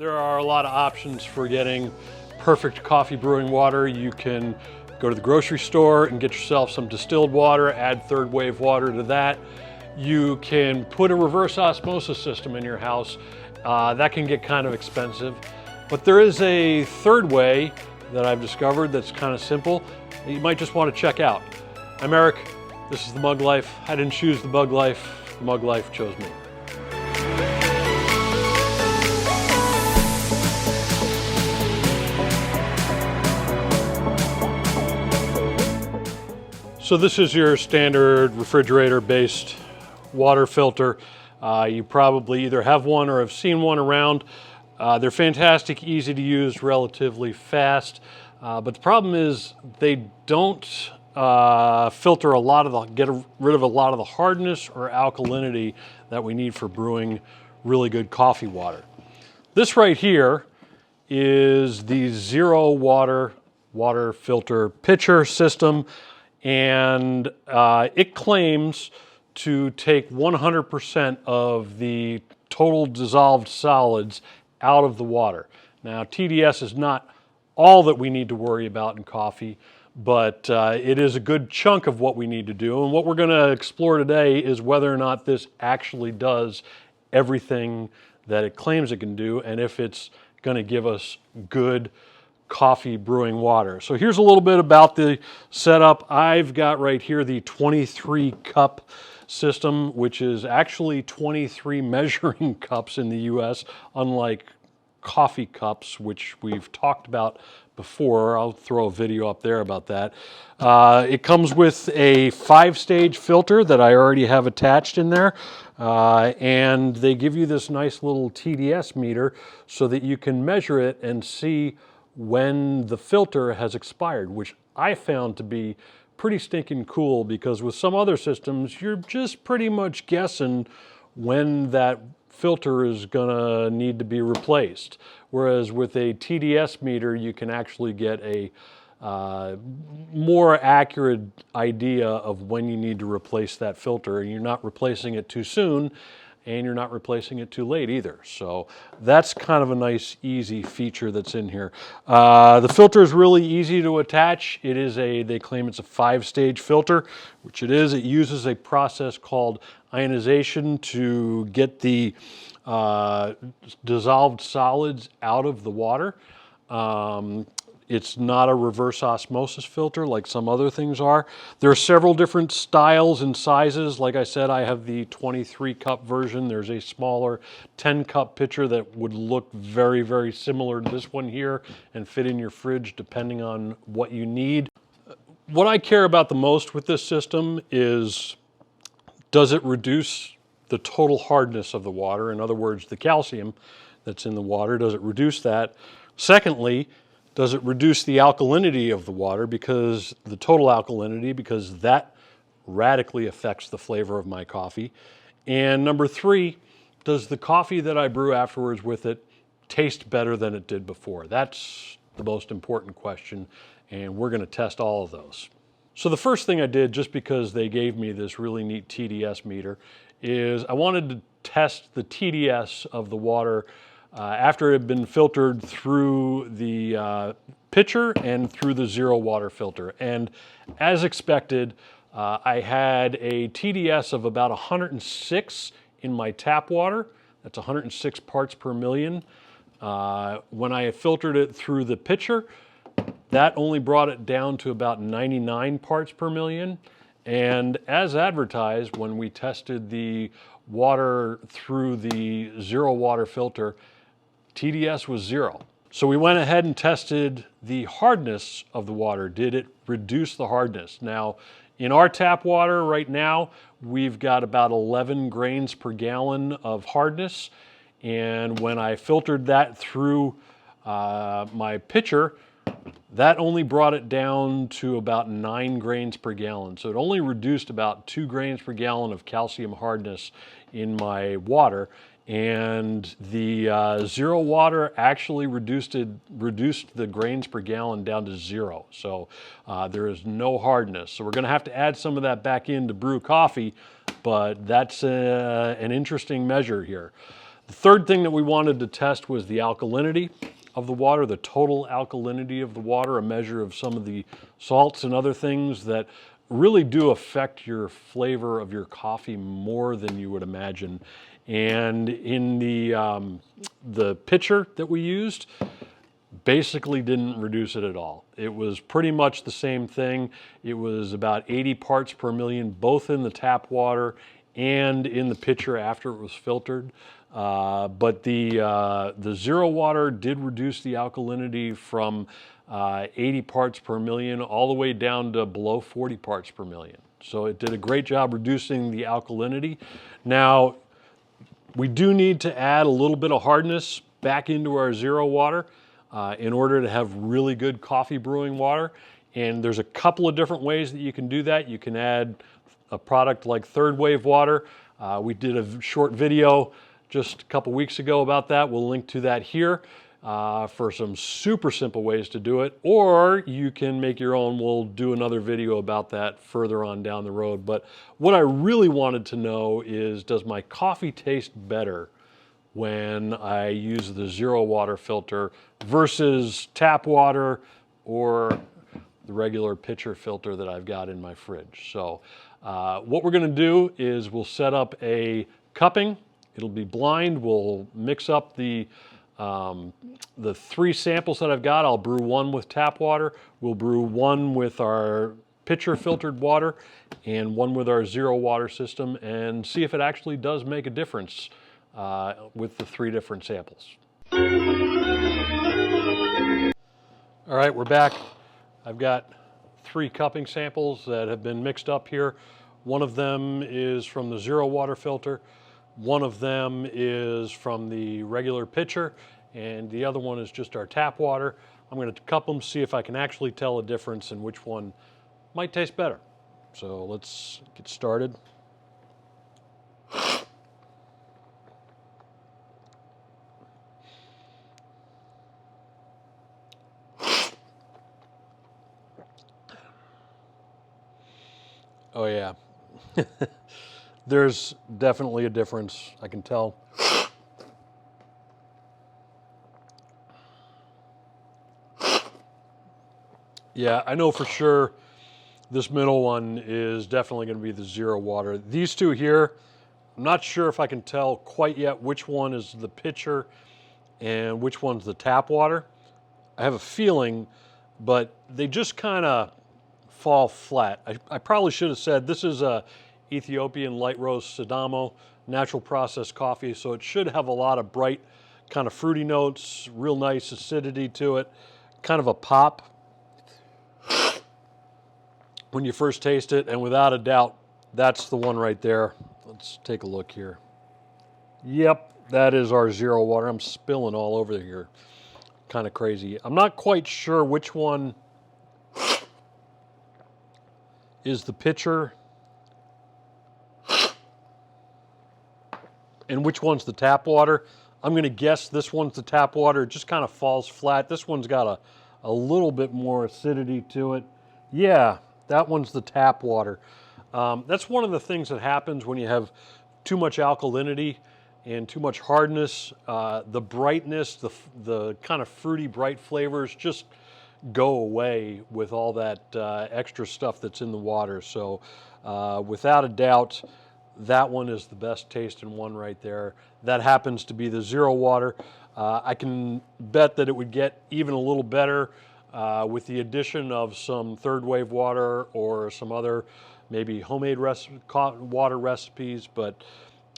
There are a lot of options for getting perfect coffee brewing water. You can go to the grocery store and get yourself some distilled water, add third wave water to that. You can put a reverse osmosis system in your house. That can get kind of expensive. But there is a third way that I've discovered that's kind of simple that you might just want to check out. I'm Eric, this is The Mug Life. I didn't choose The Mug Life, The Mug Life chose me. So this is your standard refrigerator-based water filter. You probably either have one or have seen one around. They're fantastic, easy to use, relatively fast. But the problem is they don't filter get rid of a lot of the hardness or alkalinity that we need for brewing really good coffee water. This right here is the Zero water filter pitcher system. And it claims to take 100% of the total dissolved solids out of the water. Now, TDS is not all that we need to worry about in coffee, but it is a good chunk of what we need to do. And what we're going to explore today is whether or not this actually does everything that it claims it can do, and if it's going to give us good coffee brewing water. So here's a little bit about the setup. I've got right here the 23 cup system, which is actually 23 measuring cups in the US, unlike coffee cups, which we've talked about before. I'll throw a video up there about that. It comes with a 5-stage filter that I already have attached in there. And they give you this nice little TDS meter so that you can measure it and see when the filter has expired, which I found to be pretty stinking cool, because with some other systems, you're just pretty much guessing when that filter is gonna need to be replaced. Whereas with a TDS meter, you can actually get a more accurate idea of when you need to replace that filter, and you're not replacing it too soon, and you're not replacing it too late either. So that's kind of a nice, easy feature that's in here. The filter is really easy to attach. It is they claim it's a 5-stage filter, which it is. It uses a process called ionization to get the dissolved solids out of the water. It's not a reverse osmosis filter like some other things are. There are several different styles and sizes. Like I said, I have the 23 cup version. There's a smaller 10 cup pitcher that would look very, very similar to this one here and fit in your fridge depending on what you need. What I care about the most with this system is, does it reduce the total hardness of the water? In other words, the calcium that's in the water, does it reduce that? Secondly, does it reduce the alkalinity of the water, because the total alkalinity, because that radically affects the flavor of my coffee? And number 3, does the coffee that I brew afterwards with it taste better than it did before? That's the most important question, and we're going to test all of those. So the first thing I did, just because they gave me this really neat TDS meter, is I wanted to test the TDS of the water after it had been filtered through the pitcher and through the Zero water filter. And as expected, I had a TDS of about 106 in my tap water. That's 106 parts per million. When I filtered it through the pitcher, that only brought it down to about 99 parts per million. And as advertised, when we tested the water through the Zero water filter, TDS was 0. So we went ahead and tested the hardness of the water. Did it reduce the hardness? Now, in our tap water right now, we've got about 11 grains per gallon of hardness. And when I filtered that through my pitcher, that only brought it down to about 9 grains per gallon. So it only reduced about 2 grains per gallon of calcium hardness in my water. And the Zero water actually reduced the grains per gallon down to 0. So there is no hardness. So we're going to have to add some of that back in to brew coffee, but that's an interesting measure here. The third thing that we wanted to test was the alkalinity of the water, the total alkalinity of the water, a measure of some of the salts and other things that really do affect your flavor of your coffee more than you would imagine. And in the pitcher that we used, basically didn't reduce it at all. It was pretty much the same thing. It was about 80 parts per million, both in the tap water and in the pitcher after it was filtered. But the zero water did reduce the alkalinity from 80 parts per million all the way down to below 40 parts per million. So it did a great job reducing the alkalinity. Now, we do need to add a little bit of hardness back into our zero water in order to have really good coffee brewing water. And there's a couple of different ways that you can do that. You can add a product like Third Wave water. We did a short video just a couple weeks ago about that. We'll link to that here for some super simple ways to do it. Or you can make your own. We'll do another video about that further on down the road. But what I really wanted to know is, does my coffee taste better when I use the zero water filter versus tap water or the regular pitcher filter that I've got in my fridge? So what we're going to do is we'll set up a cupping. It'll be blind. We'll mix up the three samples that I've got. I'll brew one with tap water. We'll brew one with our pitcher filtered water and one with our zero water system, and see if it actually does make a difference with the three different samples. All right, we're back. I've got 3 cupping samples that have been mixed up here. One of them is from the zero water filter. One of them is from the regular pitcher, and the other one is just our tap water. I'm going to cup them, see if I can actually tell a difference and which one might taste better. So let's get started. Oh yeah, there's definitely a difference, I can tell. Yeah, I know for sure this middle one is definitely going to be the zero water. These two here, I'm not sure if I can tell quite yet which one is the pitcher and which one's the tap water. I have a feeling, but they just kind of fall flat. I probably should have said this is a Ethiopian light roast Sidamo natural processed coffee, so it should have a lot of bright kind of fruity notes, real nice acidity to it, kind of a pop when you first taste it, and without a doubt, that's the one right there. Let's take a look here. Yep, that is our zero water. I'm spilling all over here. Kind of crazy. I'm not quite sure which one is the pitcher and which one's the tap water. I'm going to guess this one's the tap water. It just kind of falls flat. This one's got a little bit more acidity to it. Yeah, that one's the tap water. That's one of the things that happens when you have too much alkalinity and too much hardness. The brightness, the kind of fruity, bright flavors just go away with all that extra stuff that's in the water. So without a doubt, that one is the best tasting one right there. That happens to be the zero water. I can bet that it would get even a little better with the addition of some Third Wave water or some other maybe homemade water recipes. But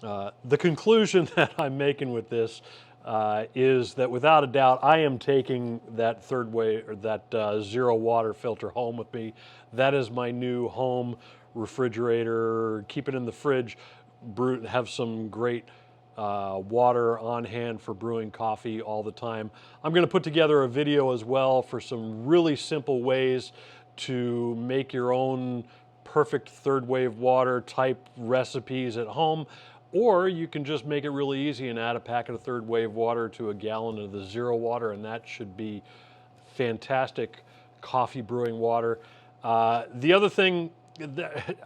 the conclusion that I'm making with this is that without a doubt, I am taking that Third Wave or that zero water filter home with me. That is my new home refrigerator. Keep it in the fridge. Have some great water on hand for brewing coffee all the time. I'm going to put together a video as well for some really simple ways to make your own perfect Third Wave water type recipes at home. Or you can just make it really easy and add a packet of Third Wave water to a gallon of the zero water, and that should be fantastic coffee brewing water. The other thing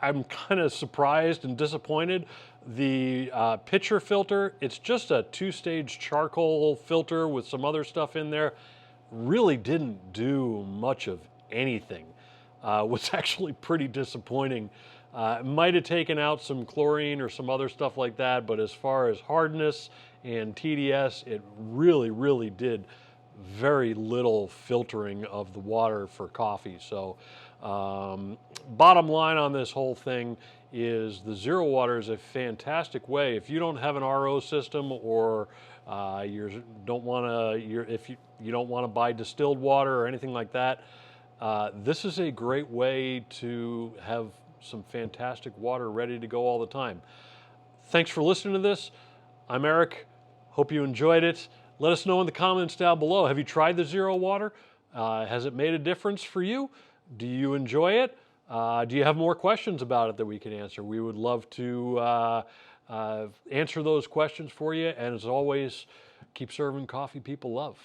I'm kind of surprised and disappointed. The pitcher filter, it's just a two-stage charcoal filter with some other stuff in there. Really didn't do much of anything. Was actually pretty disappointing. It might have taken out some chlorine or some other stuff like that, but as far as hardness and TDS, it really did very little filtering of the water for coffee. So bottom line on this whole thing is the Zero Water is a fantastic way. If you don't have an RO system, or you don't want to, if you don't want to buy distilled water or anything like that, this is a great way to have some fantastic water ready to go all the time. Thanks for listening to this. I'm Eric. Hope you enjoyed it. Let us know in the comments down below. Have you tried the Zero Water? Has it made a difference for you? Do you enjoy it? Do you have more questions about it that we can answer? We would love to answer those questions for you. And as always, keep serving coffee people love.